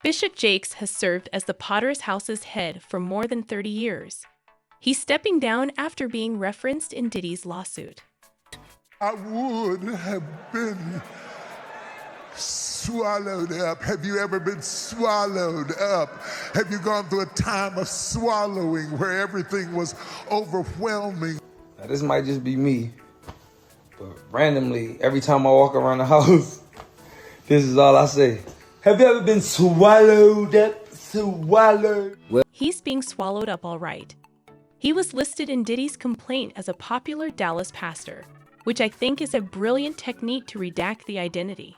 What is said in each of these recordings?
Bishop Jakes has served as the Potter's House's head for more than 30 years. He's stepping down after being referenced in Diddy's lawsuit. I would have been swallowed up. Have you ever been swallowed up? Have you gone through a time of swallowing where everything was overwhelming? Now, this might just be me, but randomly, every time I walk around the house, this is all I say. Have you ever been swallowed up? Swallowed? He's being swallowed up all right. He was listed in Diddy's complaint as a popular Dallas pastor, which I think is a brilliant technique to redact the identity.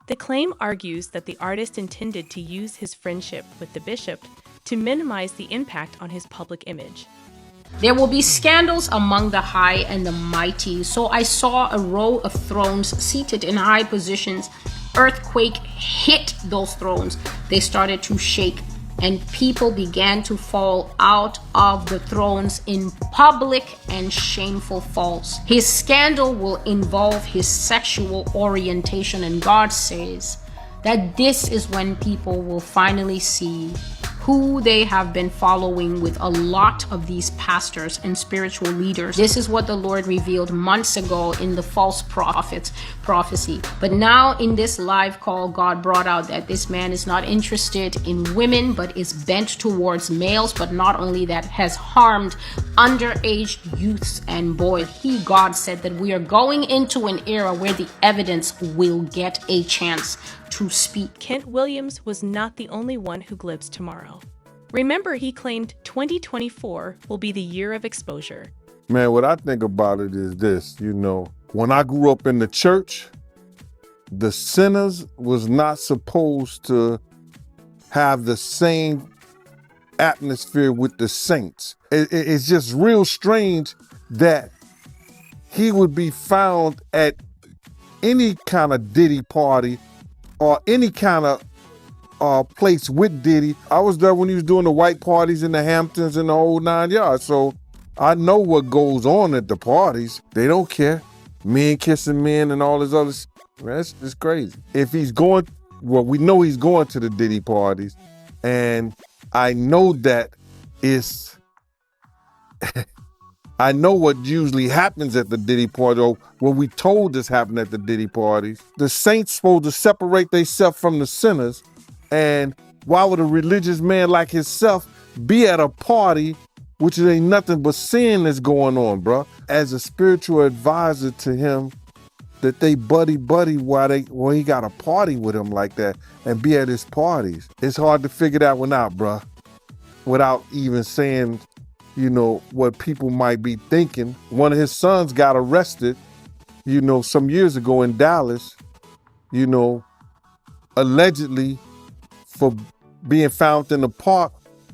The claim argues that the artist intended to use his friendship with the bishop to minimize the impact on his public image. There will be scandals among the high and the mighty. So I saw a row of thrones seated in high positions. Earthquake hit those thrones. They started to shake, and people began to fall out of the thrones in public and shameful falls. His scandal will involve his sexual orientation, and God says that this is when people will finally see who they have been following with a lot of these pastors and spiritual leaders. This is what the Lord revealed months ago in the false prophet's prophecy. But now in this live call, God brought out that this man is not interested in women, but is bent towards males. But not only that, has harmed underage youths and boys. God said that we are going into an era where the evidence will get a chance to speak. Kent Williams was not the only one who glibs tomorrow. Remember, he claimed 2024 will be the year of exposure. Man, what I think about it is this, when I grew up in the church, the sinners was not supposed to have the same atmosphere with the saints. It's just real strange that he would be found at any kind of Diddy party or any kind of place with Diddy. I was there when he was doing the white parties in the Hamptons and the whole 9 yards. So I know what goes on at the parties. They don't care. Men kissing men and all this other man, it's crazy. If he's going, we know he's going to the Diddy parties. And I know that it's, I know what usually happens at the Diddy party, or what we told this happened at the Diddy parties. The saints supposed to separate themselves from the sinners. And why would a religious man like himself be at a party, which ain't nothing but sin that's going on, bro? As a spiritual advisor to him, that they buddy while he got a party with him like that and be at his parties. It's hard to figure that one out, bro, without even saying, what people might be thinking. One of his sons got arrested, some years ago in Dallas, allegedly for being found in the park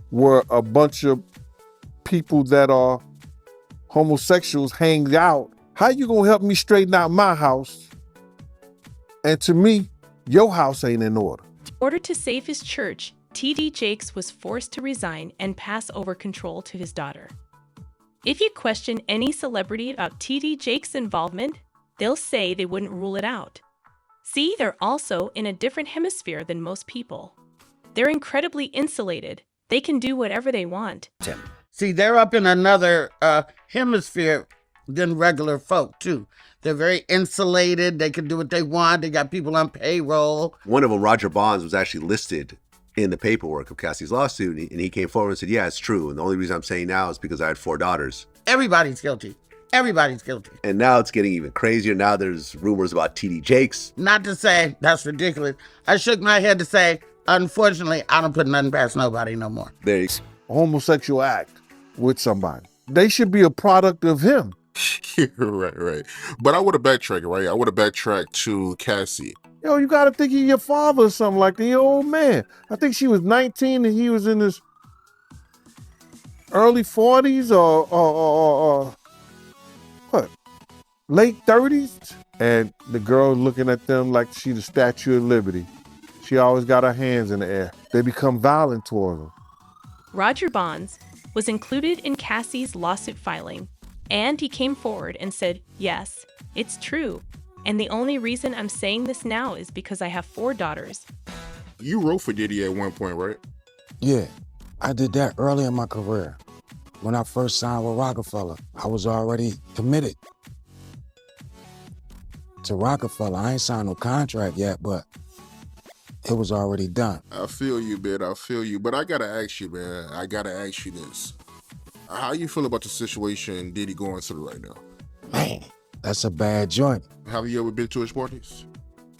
where a bunch of people that are homosexuals hang out. How you gonna help me straighten out my house? And to me, your house ain't in order. In order to save his church, T.D. Jakes was forced to resign and pass over control to his daughter. If you question any celebrity about T.D. Jakes' involvement, they'll say they wouldn't rule it out. See, they're also in a different hemisphere than most people. They're incredibly insulated. They can do whatever they want. See, they're up in another hemisphere than regular folk, too. They're very insulated. They can do what they want. They got people on payroll. One of them, Roger Bonds, was actually listed in the paperwork of Cassie's lawsuit, and he came forward and said, yeah, it's true. And the only reason I'm saying now is because I had 4 daughters. Everybody's guilty. Everybody's guilty. And now it's getting even crazier. Now there's rumors about T.D. Jakes. Not to say that's ridiculous. I shook my head to say, unfortunately, I don't put nothing past nobody no more. A homosexual act with somebody. They should be a product of him. Right. But I would have backtracked, right? I would have backtracked to Cassie. You got to think of your father or something like that, your old man. I think she was 19 and he was in his early 40s or what, late 30s? And the girl looking at them like she the Statue of Liberty. She always got her hands in the air. They become violent towards them. Roger Bonds was included in Cassie's lawsuit filing, and he came forward and said, yes, it's true. And the only reason I'm saying this now is because I have 4 daughters. You wrote for Diddy at one point, right? Yeah, I did that early in my career. When I first signed with Rockefeller, I was already committed to Rockefeller. I ain't signed no contract yet, but it was already done. I feel you, man. I feel you. But I gotta ask you, man. I gotta ask you this. How you feel about the situation Diddy going through right now? Man, that's a bad joint. Have you ever been to his parties?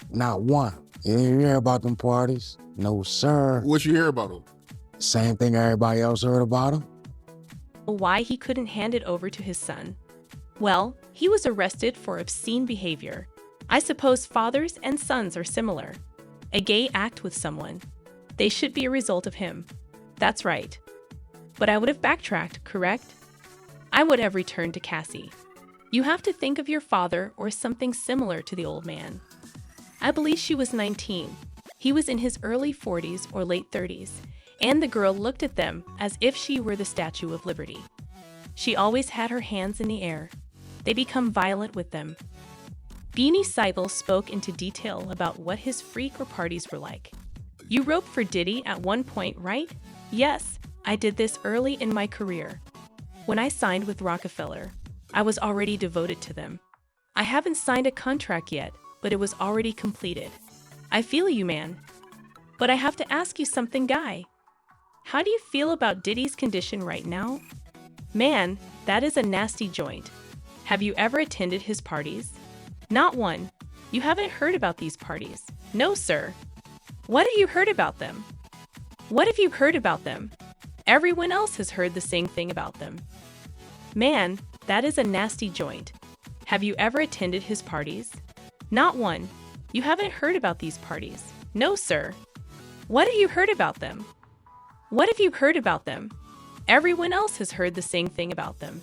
Not one. You didn't hear about them parties? No, sir. What you hear about him? Same thing everybody else heard about him. Why he couldn't hand it over to his son? Well, he was arrested for obscene behavior. I suppose fathers and sons are similar. A gay act with someone. They should be a result of him. That's right. But I would have backtracked, correct? I would have returned to Cassie. You have to think of your father or something similar to the old man. I believe she was 19. He was in his early 40s or late 30s, and the girl looked at them as if she were the Statue of Liberty. She always had her hands in the air. They become violent with them. Beanie Seibel spoke into detail about what his freak or parties were like. You wrote for Diddy at one point, right? Yes, I did this early in my career. When I signed with Rockefeller, I was already devoted to them. I haven't signed a contract yet, but it was already completed. I feel you, man. But I have to ask you something, Guy. How do you feel about Diddy's condition right now? Man, that is a nasty joint. Have you ever attended his parties? Not one. You haven't heard about these parties. No, sir. What have you heard about them? What have you heard about them? Everyone else has heard the same thing about them. Man, that is a nasty joint. Have you ever attended his parties? Not one. You haven't heard about these parties. No, sir. What have you heard about them? What have you heard about them? Everyone else has heard the same thing about them.